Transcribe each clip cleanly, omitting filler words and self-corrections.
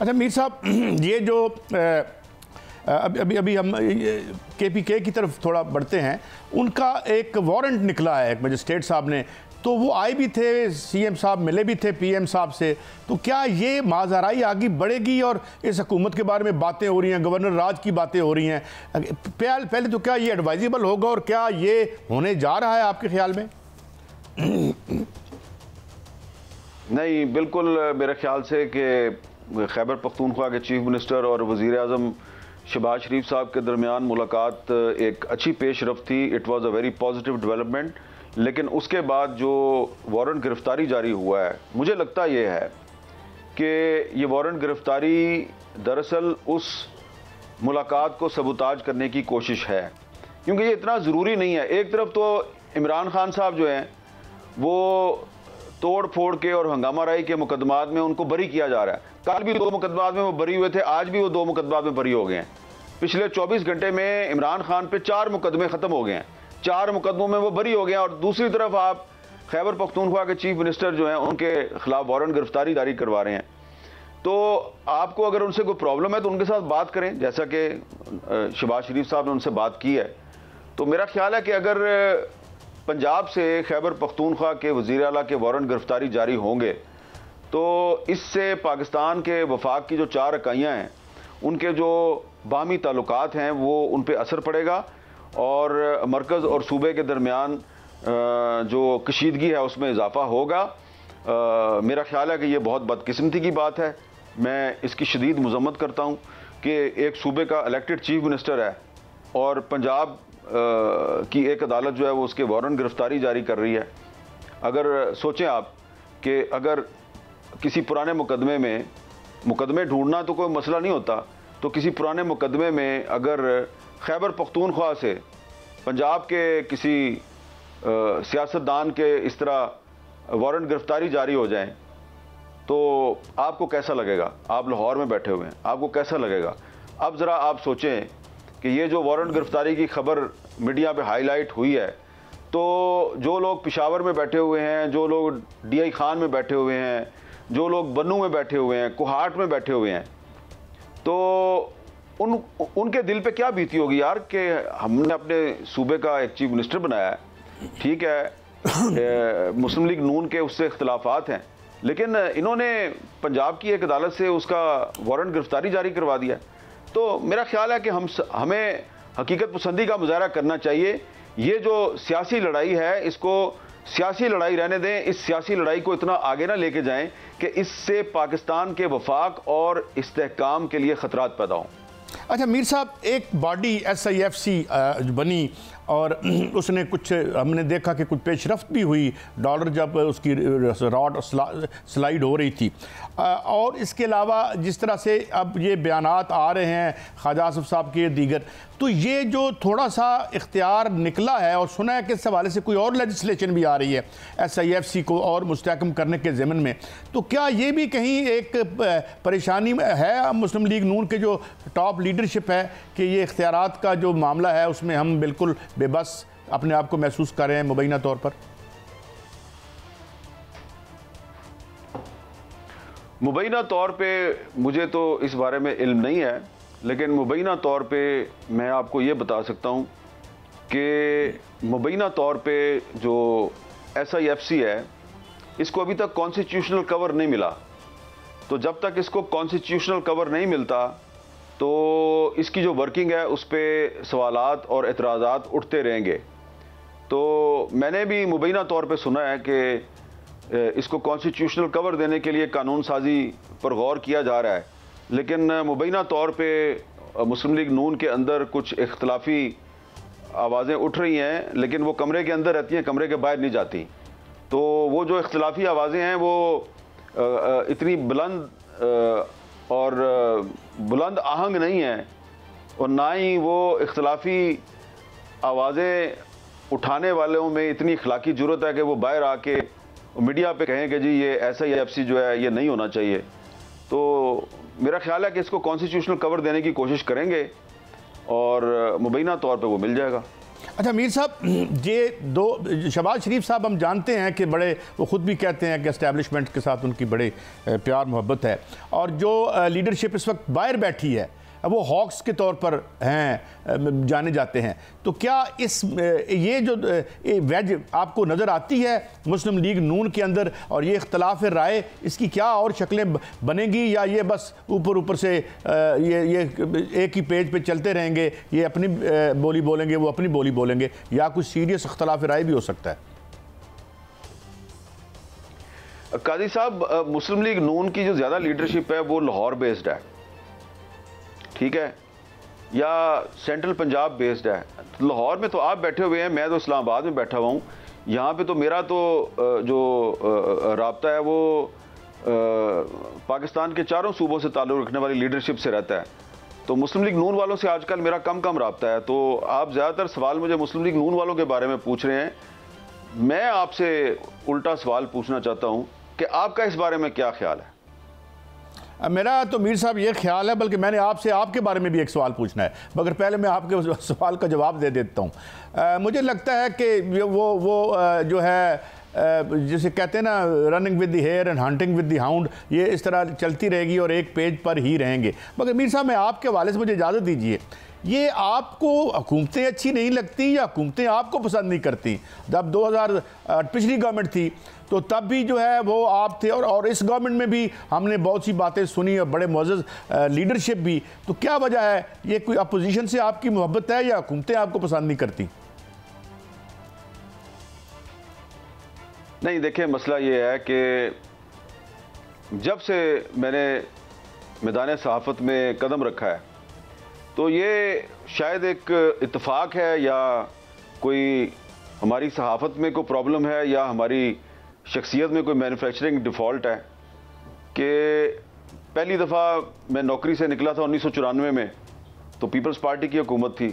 अच्छा मीर साहब, ये जो अभी हम KPK की तरफ थोड़ा बढ़ते हैं, उनका एक वारंट निकला है मजिस्ट्रेट साहब ने, तो वो आए भी थे, CM साहब मिले भी थे PM साहब से, तो क्या ये माजराई आगे बढ़ेगी और इस हुकूमत के बारे में बातें हो रही हैं, गवर्नर राज की बातें हो रही हैं, पहले तो क्या ये एडवाइजेबल होगा और क्या ये होने जा रहा है आपके ख्याल में? नहीं, बिल्कुल मेरे ख्याल से कि खैबर पख्तूनख्वा के चीफ मिनिस्टर और वज़ीर आज़म शहबाज शरीफ साहब के दरमियान मुलाकात एक अच्छी पेशरफ्त थी। It was a very positive development. लेकिन उसके बाद जो वारंट गिरफ्तारी जारी हुआ है, मुझे लगता ये है कि ये वारंट गिरफ्तारी दरअसल उस मुलाकात को सबूताज करने की कोशिश है, क्योंकि ये इतना ज़रूरी नहीं है। एक तरफ तो इमरान खान साहब जो हैं वो तोड़ फोड़ के और हंगामा राई के मुकदमात में उनको बरी किया जा रहा है। कल भी 2 मुकदमात में वो बरी हुए थे, आज भी वो 2 मुकदमात में बरी हो गए हैं। पिछले 24 घंटे में इमरान खान पे 4 मुकदमे ख़त्म हो गए हैं, 4 मुकदमों में वो बरी हो गए हैं। और दूसरी तरफ आप खैबर पख्तूनख्वा के चीफ मिनिस्टर जो हैं उनके खिलाफ वारंट गिरफ्तारी जारी करवा रहे हैं। तो आपको अगर उनसे कोई प्रॉब्लम है तो उनके साथ बात करें, जैसा कि शहबाज शरीफ साहब ने उनसे बात की है। तो मेरा ख्याल है कि अगर पंजाब से खैबर पख्तूनख्वा के वज़ीर आला के वारंट गिरफ्तारी जारी होंगे तो इससे पाकिस्तान के वफाक की जो 4 इकाइयाँ हैं उनके जो बाहमी ताल्लुकात हैं वो उन पर असर पड़ेगा और मरकज़ और सूबे के दरमियान जो कशीदगी है उसमें इजाफा होगा। मेरा ख्याल है कि ये बहुत बदकिस्मती की बात है। मैं इसकी शदीद मज़म्मत करता हूँ कि एक सूबे का इलेक्टेड चीफ मिनिस्टर है और पंजाब की एक अदालत जो है वो उसके वारंट गिरफ्तारी जारी कर रही है। अगर सोचें आप कि अगर किसी पुराने मुकदमे ढूंढना तो कोई मसला नहीं होता, तो किसी पुराने मुकदमे में अगर खैबर पख्तूनख्वा से पंजाब के किसी सियासतदान के इस तरह वारंट गिरफ्तारी जारी हो जाए तो आपको कैसा लगेगा? आप लाहौर में बैठे हुए हैं, आपको कैसा लगेगा? अब ज़रा आप सोचें कि ये जो वारंट गिरफ्तारी की खबर मीडिया पे हाईलाइट हुई है, तो जो लोग पेशावर में बैठे हुए हैं, जो लोग DI खान में बैठे हुए हैं, जो लोग बन्नू में बैठे हुए हैं, कोहाट में बैठे हुए हैं, तो उनके दिल पे क्या बीती होगी यार कि हमने अपने सूबे का एक चीफ मिनिस्टर बनाया है। ठीक है, मुस्लिम लीग नून के उससे इख्तलाफात हैं, लेकिन इन्होंने पंजाब की एक अदालत से उसका वारंट गिरफ्तारी जारी करवा दिया। तो मेरा ख्याल है कि हमें हकीकत पसंदी का मुजाहरा करना चाहिए। ये जो सियासी लड़ाई है इसको सियासी लड़ाई रहने दें, इस सियासी लड़ाई को इतना आगे ना लेके जाएं कि इससे पाकिस्तान के वफाक और इस्तेहकाम के लिए ख़तरात पैदा हों। अच्छा मीर साहब, एक बॉडी SIFC बनी और उसने कुछ, हमने देखा कि कुछ पेशरफ्त भी हुई, डॉलर जब उसकी रॉड स्लाइड हो रही थी। और इसके अलावा जिस तरह से अब ये बयानात आ रहे हैं ख्वाजा आसिफ साहब के दीगर, तो ये जो थोड़ा सा इख्तियार निकला है और सुना है कि इस हवाले से कोई और लेजिस्लेशन भी आ रही है SIFC को और मुस्तहकम करने के ज़िमन में, तो क्या ये भी कहीं एक परेशानी है मुस्लिम लीग नून के जो टॉप लीडरशिप है कि ये इख्तियारात का जो मामला है उसमें हम बिल्कुल बेबस अपने आप को महसूस कर रहे हैं मुबैना तौर पर? मुबैना तौर पे मुझे तो इस बारे में इल्म नहीं है, लेकिन मुबैना तौर पे मैं आपको ये बता सकता हूँ कि मुबैना तौर पे जो SIFC है इसको अभी तक कॉन्स्टिट्यूशनल कवर नहीं मिला। तो जब तक इसको कॉन्स्टिट्यूशनल कवर नहीं मिलता तो इसकी जो वर्किंग है उस पर सवालात और एतराज़ात उठते रहेंगे। तो मैंने भी मुबैना तौर पे सुना है कि इसको कॉन्स्टिट्यूशनल कवर देने के लिए कानून साजी पर गौर किया जा रहा है, लेकिन मुबैना तौर पे मुस्लिम लीग नून के अंदर कुछ इख्तलाफी आवाज़ें उठ रही हैं, लेकिन वो कमरे के अंदर रहती हैं, कमरे के बाहर नहीं जाती। तो वो जो इख्तलाफी आवाज़ें हैं वो इतनी बुलंद आहंग नहीं है और ना ही वो इख्तलाफी आवाज़ें उठाने वालों में इतनी अखलाकी ज़रूरत है कि वो बाहर आके मीडिया पे कहें कि जी ये SIFC जो है ये नहीं होना चाहिए। तो मेरा ख्याल है कि इसको कॉन्स्टिट्यूशनल कवर देने की कोशिश करेंगे और मुबैना तौर पे वो मिल जाएगा। अच्छा मीर साहब, ये दो शहबाज शरीफ साहब हम जानते हैं कि बड़े, वो ख़ुद भी कहते हैं कि एस्टेब्लिशमेंट के साथ उनकी बड़े प्यार मोहब्बत है, और जो लीडरशिप इस वक्त बाहर बैठी है वो हॉक्स के तौर पर हैं, जाने जाते हैं। तो क्या ये जो वेज आपको नज़र आती है मुस्लिम लीग नून के अंदर, और ये इख्तलाफ राय, इसकी क्या और शक्लें बनेंगी, या ये बस ऊपर से ये एक ही पेज पे चलते रहेंगे, ये अपनी बोली बोलेंगे, वो अपनी बोली बोलेंगे, या कुछ सीरियस इख्तलाफ राय भी हो सकता है? काजी साहब, मुस्लिम लीग नून की जो ज़्यादा लीडरशिप है वो लाहौर बेस्ड है, ठीक है, या सेंट्रल पंजाब बेस्ड है। लाहौर में तो आप बैठे हुए हैं, मैं तो इस्लामाबाद में बैठा हुआ हूँ। यहाँ पे तो मेरा तो जो राब्ता है वो पाकिस्तान के चारों सूबों से ताल्लुक़ रखने वाली लीडरशिप से रहता है। तो मुस्लिम लीग नून वालों से आजकल मेरा कम राब्ता है। तो आप ज़्यादातर सवाल मुझे मुस्लिम लीग नून वालों के बारे में पूछ रहे हैं। मैं आपसे उल्टा सवाल पूछना चाहता हूँ कि आपका इस बारे में क्या ख्याल है? मेरा तो मीर साहब ये ख्याल है, बल्कि मैंने आपसे आपके बारे में भी एक सवाल पूछना है, मगर पहले मैं आपके सवाल का जवाब दे देता हूँ। मुझे लगता है कि वो जो है जिसे कहते हैं ना, running with the hare and hunting with the hound, ये इस तरह चलती रहेगी और एक पेज पर ही रहेंगे। मगर मीर साहब, मैं आपके हवाले से मुझे इजाज़त दीजिए, ये आपको हुकूमतें अच्छी नहीं लगती या हुकूमतें आपको पसंद नहीं करती? जब 2000 पिछली गवर्नमेंट थी तो तब भी जो है वो आप थे, और इस गवर्नमेंट में भी हमने बहुत सी बातें सुनी और बड़े मुअज़्ज़ज़ लीडरशिप भी। तो क्या वजह है? ये कोई अपोजिशन से आपकी मोहब्बत है या हुकूमतें आपको पसंद नहीं करती? नहीं, देखिए, मसला ये है कि जब से मैंने मैदान सहाफ़त में कदम रखा है तो ये शायद एक इत्तेफाक है, या कोई हमारी सहाफ़त में कोई प्रॉब्लम है, या हमारी शख्सियत में कोई मैन्युफैक्चरिंग डिफ़ॉल्ट है कि पहली दफ़ा मैं नौकरी से निकला था 1994 में, तो पीपल्स पार्टी की हुकूमत थी।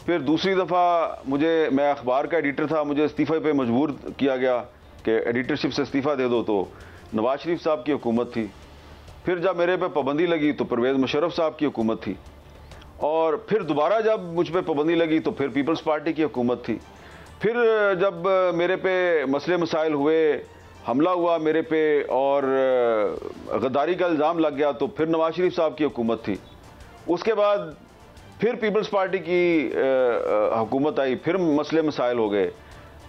फिर दूसरी दफ़ा मैं अखबार का एडिटर था, मुझे इस्तीफ़े पे मजबूर किया गया कि एडिटरशिप से इस्तीफ़ा दे दो, तो नवाज शरीफ साहब की हुकूमत थी। फिर जब मेरे पे पाबंदी लगी तो परवेज़ मुशर्रफ साहब की हुकूमत थी, और फिर दोबारा जब मुझ पर पाबंदी लगी तो फिर पीपल्स पार्टी की हुकूमत थी। फिर जब मेरे पे मसले मसाइल हुए, हमला हुआ मेरे पे और गद्दारी का इल्ज़ाम लग गया, तो फिर नवाज शरीफ साहब की हुकूमत थी। उसके बाद फिर पीपल्स पार्टी की हुकूमत आई, फिर मसले मसाइल हो गए।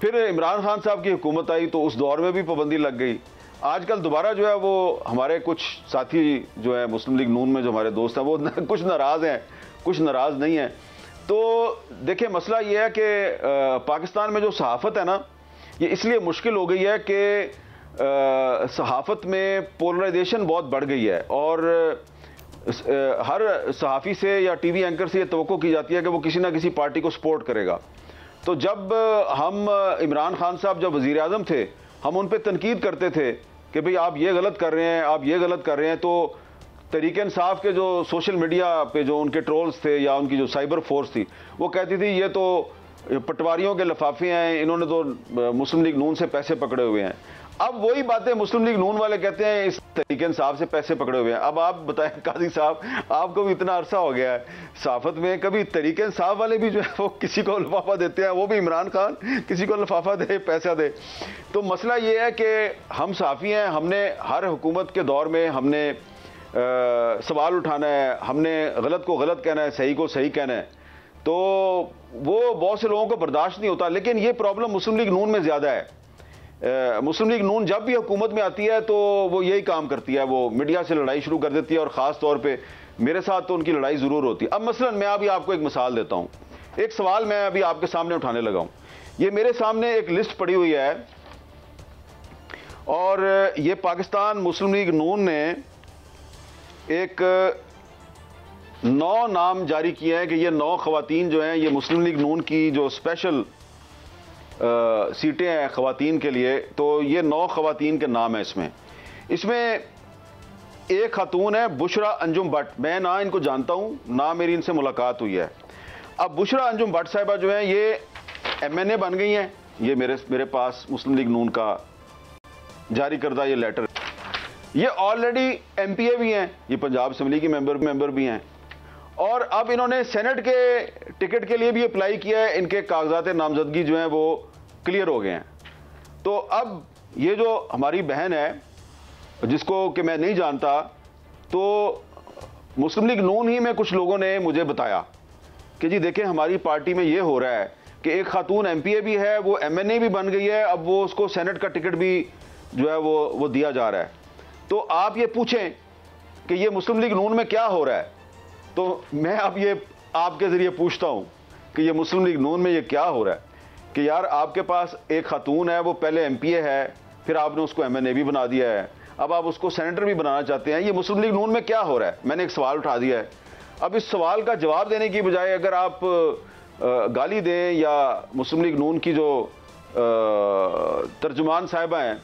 फिर इमरान खान साहब की हुकूमत आई तो उस दौर में भी पाबंदी लग गई। आजकल दोबारा जो है वो हमारे कुछ साथी जो है मुस्लिम लीग नून में जो हमारे दोस्त हैं वो कुछ नाराज़ हैं, कुछ नाराज़ नहीं हैं। तो देखिए, मसला ये है कि पाकिस्तान में जो सहाफ़त है ना, ये इसलिए मुश्किल हो गई है कि सहाफ़त में पोलराइजेशन बहुत बढ़ गई है, और हर सहाफ़ी से या टीवी एंकर से ये तवक्को की जाती है कि वो किसी ना किसी पार्टी को सपोर्ट करेगा। तो जब हम इमरान खान साहब जब वज़ीर आज़म थे, हम उन पर तनकीद करते थे कि भाई आप ये गलत कर रहे हैं, आप ये गलत कर रहे हैं, तो तहरीक इंसाफ के जो सोशल मीडिया पे जो उनके ट्रोल्स थे या उनकी जो साइबर फोर्स थी, वो कहती थी ये तो पटवारियों के लिफाफे हैं, इन्होंने तो मुस्लिम लीग नून से पैसे पकड़े हुए हैं। अब वही बातें मुस्लिम लीग नून वाले कहते हैं इस तहरीक इंसाफ से पैसे पकड़े हुए हैं। अब आप बताएं काजी साहब, आपको भी इतना अरसा हो गया है सहाफत में, कभी तहरीक इंसाफ वाले भी जो है वो किसी को लिफाफा देते हैं, वो भी इमरान खान किसी को लिफाफा दे, पैसा दे। तो मसला ये है कि हम सहाफ़ी हैं, हमने हर हुकूमत के दौर में हमने सवाल उठाना है, हमने गलत को गलत कहना है, सही को सही कहना है। तो वो बहुत से लोगों को बर्दाश्त नहीं होता, लेकिन ये प्रॉब्लम मुस्लिम लीग नून में ज़्यादा है। मुस्लिम लीग नून जब भी हुकूमत में आती है तो वो यही काम करती है, वो मीडिया से लड़ाई शुरू कर देती है, और ख़ास तौर पे मेरे साथ तो उनकी लड़ाई ज़रूर होती है। अब मसलन मैं अभी आपको एक मिसाल देता हूँ, एक सवाल मैं अभी आपके सामने उठाने लगा हूँ। ये मेरे सामने एक लिस्ट पड़ी हुई है, और ये पाकिस्तान मुस्लिम लीग नून ने एक 9 नाम जारी किए हैं कि ये 9 ख़वातीन जो हैं, ये मुस्लिम लीग नून की जो स्पेशल सीटें हैं ख़वातीन के लिए, तो ये 9 ख़वातीन के नाम हैं। इसमें एक खातून है बुशरा अंजुम भट्ट, मैं ना इनको जानता हूँ ना मेरी इनसे मुलाकात हुई है। अब बुशरा अंजुम भट्ट साहिबा जो हैं ये MNA बन गई हैं, ये मेरे पास मुस्लिम लीग नून का जारी करदा ये लेटर, ये ऑलरेडी MPA भी हैं, ये पंजाब असम्बली की मेंबर भी हैं, और अब इन्होंने सेनेट के टिकट के लिए भी अप्लाई किया है, इनके कागजात नामजदगी जो हैं वो क्लियर हो गए हैं। तो अब ये जो हमारी बहन है जिसको कि मैं नहीं जानता, तो मुस्लिम लीग नून ही में कुछ लोगों ने मुझे बताया कि जी देखें हमारी पार्टी में ये हो रहा है कि एक खातून एमपीए भी है, वो एमएनए भी बन गई है, अब वो उसको सेनेट का टिकट भी जो है वो दिया जा रहा है। तो आप ये पूछें कि ये मुस्लिम लीग नून में क्या हो रहा है, तो मैं अब ये आपके ज़रिए पूछता हूँ कि ये मुस्लिम लीग नून में ये क्या हो रहा है कि यार आपके पास एक खातून है, वो पहले एमपीए है, फिर आपने उसको एमएनए भी बना दिया है, अब आप उसको सेनेटर भी बनाना चाहते हैं। ये मुस्लिम लीग नून में क्या हो रहा है? मैंने एक सवाल उठा दिया है। अब इस सवाल का जवाब देने की बजाय अगर आप गाली दें या मुस्लिम लीग नून की जो तर्जुमान साहिबा हैं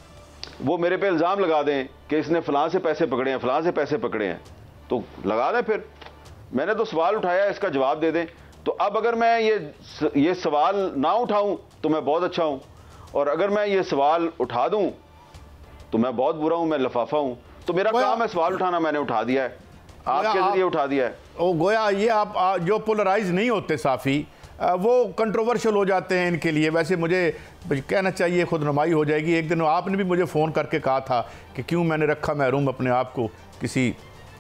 वो मेरे पे इल्ज़ाम लगा दें कि इसने फ़लाँ से पैसे पकड़े हैं, फ़लाँ से पैसे पकड़े हैं, तो लगा दें। फिर मैंने तो सवाल उठाया, इसका जवाब दे दें। तो अब अगर मैं ये सवाल ना उठाऊं तो मैं बहुत अच्छा हूं, और अगर मैं ये सवाल उठा दूं तो मैं बहुत बुरा हूं, मैं लफाफा हूं। तो मेरा काम है सवाल उठाना, मैंने उठा दिया है, आपके जरिए उठा दिया है। ओ गोया ये आप जो पोलराइज नहीं होते साफ़ी, वो कंट्रोवर्शियल हो जाते हैं इनके लिए। वैसे मुझे कहना चाहिए खुदनुमाई हो जाएगी। एक दिन आपने भी मुझे फ़ोन करके कहा था कि क्यों मैंने रखा महरूम अपने आप को किसी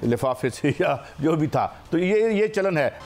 लिफाफे से या जो भी था। तो ये चलन है।